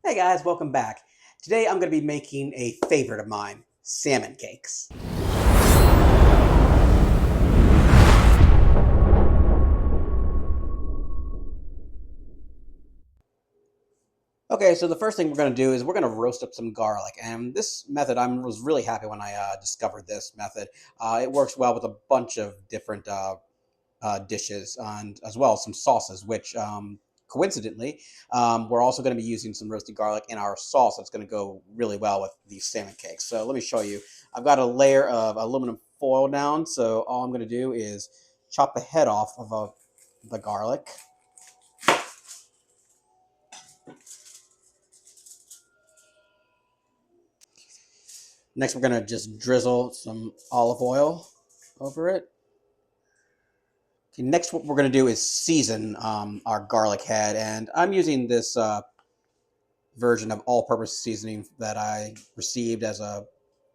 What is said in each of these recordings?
Hey guys, welcome back. Today I'm going to be making a favorite of mine, salmon cakes. Okay, so the first thing we're going to do is we're going to roast up some garlic. And this method, I was really happy when I discovered this method. It works well with a bunch of different dishes and as well as some sauces, which coincidentally, we're also going to be using some roasted garlic in our sauce that's going to go really well with these salmon cakes. So let me show you. I've got a layer of aluminum foil down, so all I'm going to do is chop the head off of the garlic. Next, we're going to just drizzle some olive oil over it. Okay, next, what we're going to do is season our garlic head, and I'm using this version of all-purpose seasoning that I received as a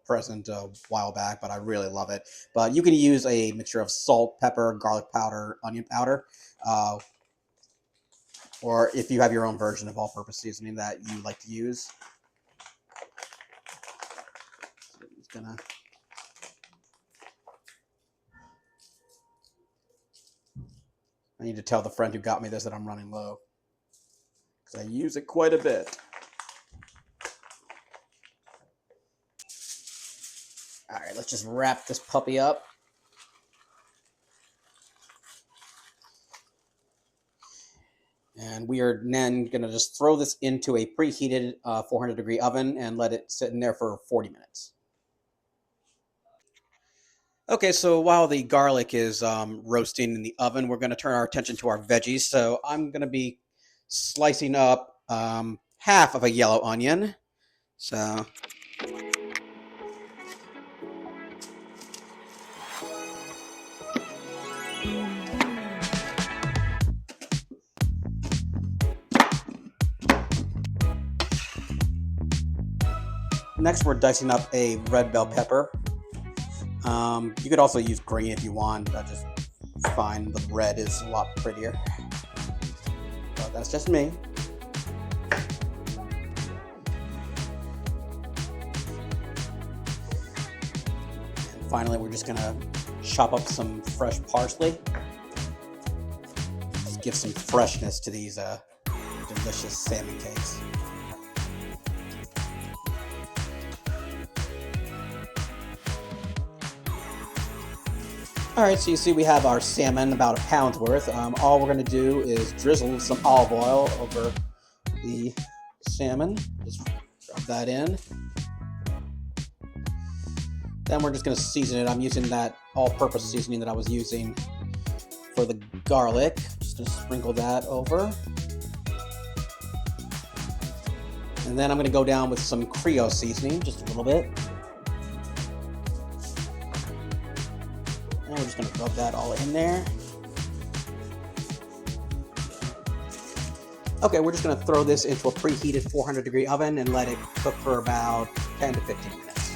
present a while back, but I really love it. But you can use a mixture of salt, pepper, garlic powder, onion powder, uh, or if you have your own version of all-purpose seasoning that you like to use. So I'm just gonna I need to tell the friend who got me this that I'm running low because I use it quite a bit. All right, let's just wrap this puppy up. And we are then going to just throw this into a preheated 400-degree oven and let it sit in there for 40 minutes. Okay, so while the garlic is roasting in the oven, we're going to turn our attention to our veggies. So I'm going to be slicing up half of a yellow onion. So next, we're dicing up a red bell pepper. You could also use green if you want. I just find the red is a lot prettier. But that's just me. And finally, we're just gonna chop up some fresh parsley. Just give some freshness to these delicious salmon cakes. All right, so you see we have our salmon, about a pound's worth. All we're going to do is drizzle some olive oil over the salmon. Just drop that in. Then we're just going to season it. I'm using that all-purpose seasoning that I was using for the garlic. Just going to sprinkle that over. And then I'm going to go down with some Creole seasoning, just a little bit. And we're just going to rub that all in there. Okay, we're just going to throw this into a preheated 400-degree oven and let it cook for about 10 to 15 minutes.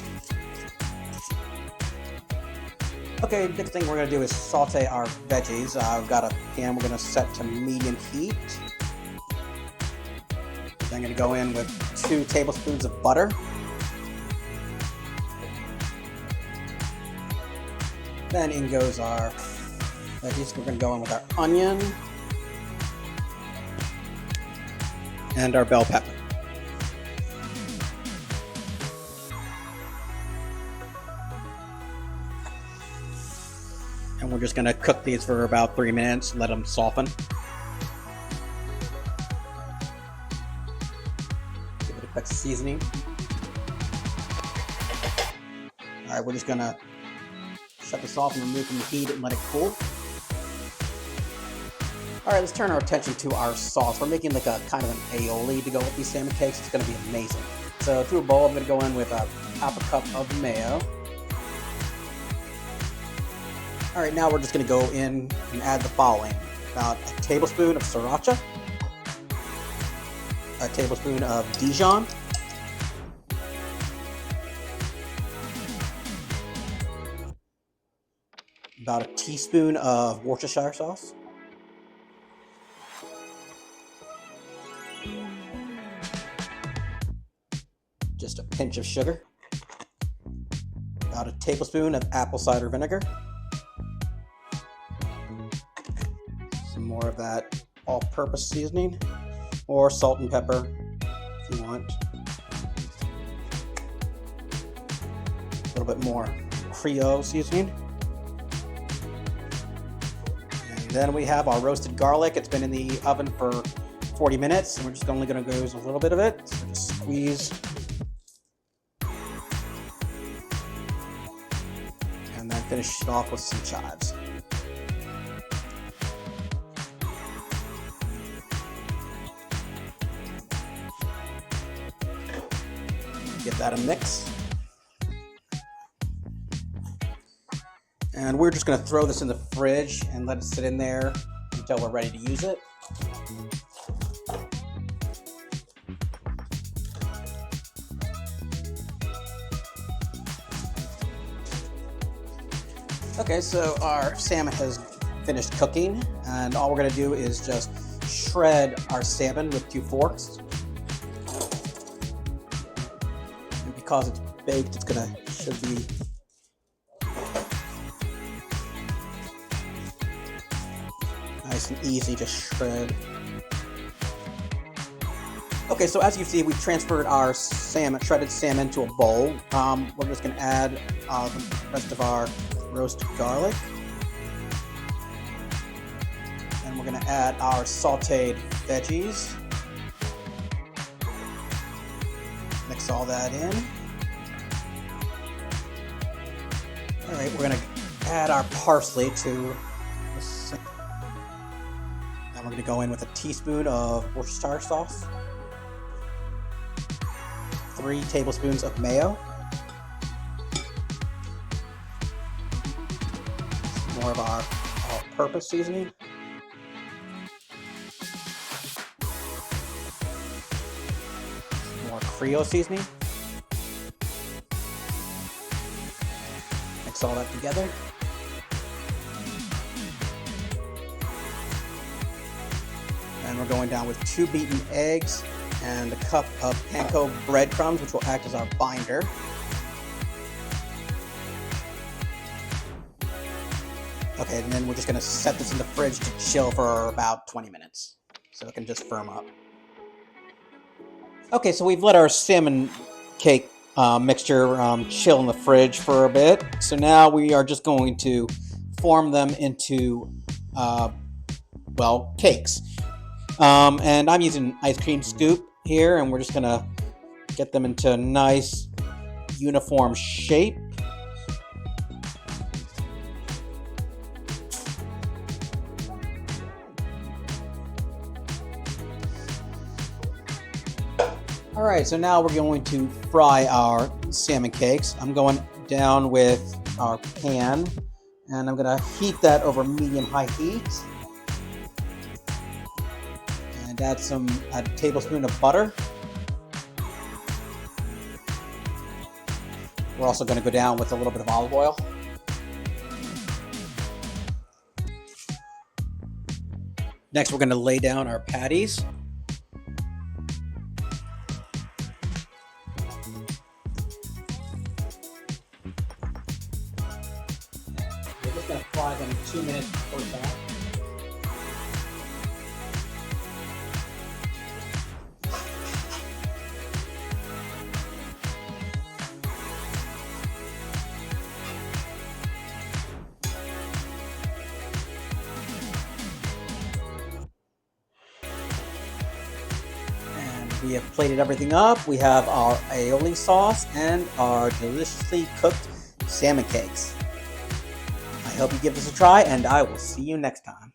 Okay, next thing we're going to do is saute our veggies. I've got a pan we're going to set to medium heat. Then I'm going to go in with 2 tablespoons of butter. Then in goes our veggies. We're going to go in with our onion and our bell pepper. And we're just going to cook these for about 3 minutes, let them soften. Give it a quick seasoning. All right, we're just going to shut this off and remove from the heat and let it cool. All right, let's turn our attention to our sauce. We're making like a kind of an aioli to go with these salmon cakes. It's going to be amazing. So to a bowl, I'm going to go in with half a cup of mayo. All right, now we're just going to go in and add the following. About a tablespoon of Sriracha, a tablespoon of Dijon, about a teaspoon of Worcestershire sauce, just a pinch of sugar, about a tablespoon of apple cider vinegar, some more of that all-purpose seasoning, or salt and pepper if you want. A little bit more Creole seasoning. And then we have our roasted garlic. It's been in the oven for 40 minutes, and we're just only going to use a little bit of it. So just squeeze. And then finish it off with some chives. Give that a mix. And we're just going to throw this in the fridge and let it sit in there until we're ready to use it. Okay, so our salmon has finished cooking, and all we're going to do is just shred our salmon with 2 forks. And because it's baked, should be nice and easy to shred. Okay, so as you see, we've transferred our shredded salmon to a bowl. We're just going to add the rest of our roasted garlic. And we're going to add our sauteed veggies. Mix all that in. All right, we're going to add our parsley to this. And we're going to go in with a teaspoon of Worcestershire sauce, 3 tablespoons of mayo, more of our all-purpose seasoning, more Creole seasoning. Mix all that together. And we're going down with 2 beaten eggs and a cup of panko breadcrumbs, which will act as our binder. Okay, and then we're just going to set this in the fridge to chill for about 20 minutes so it can just firm up. Okay, so we've let our salmon cake mixture chill in the fridge for a bit. So now we are just going to form them into, cakes. And I'm using an ice cream scoop here, and we're just going to get them into a nice uniform shape. All right, so now we're going to fry our salmon cakes. I'm going down with our pan, and I'm going to heat that over medium-high heat. And add a tablespoon of butter. We're also going to go down with a little bit of olive oil. Next, we're going to lay down our patties. We're just going to fry them 2 minutes before that. We have plated everything up. We have our aioli sauce and our deliciously cooked salmon cakes. I hope you give this a try, and I will see you next time.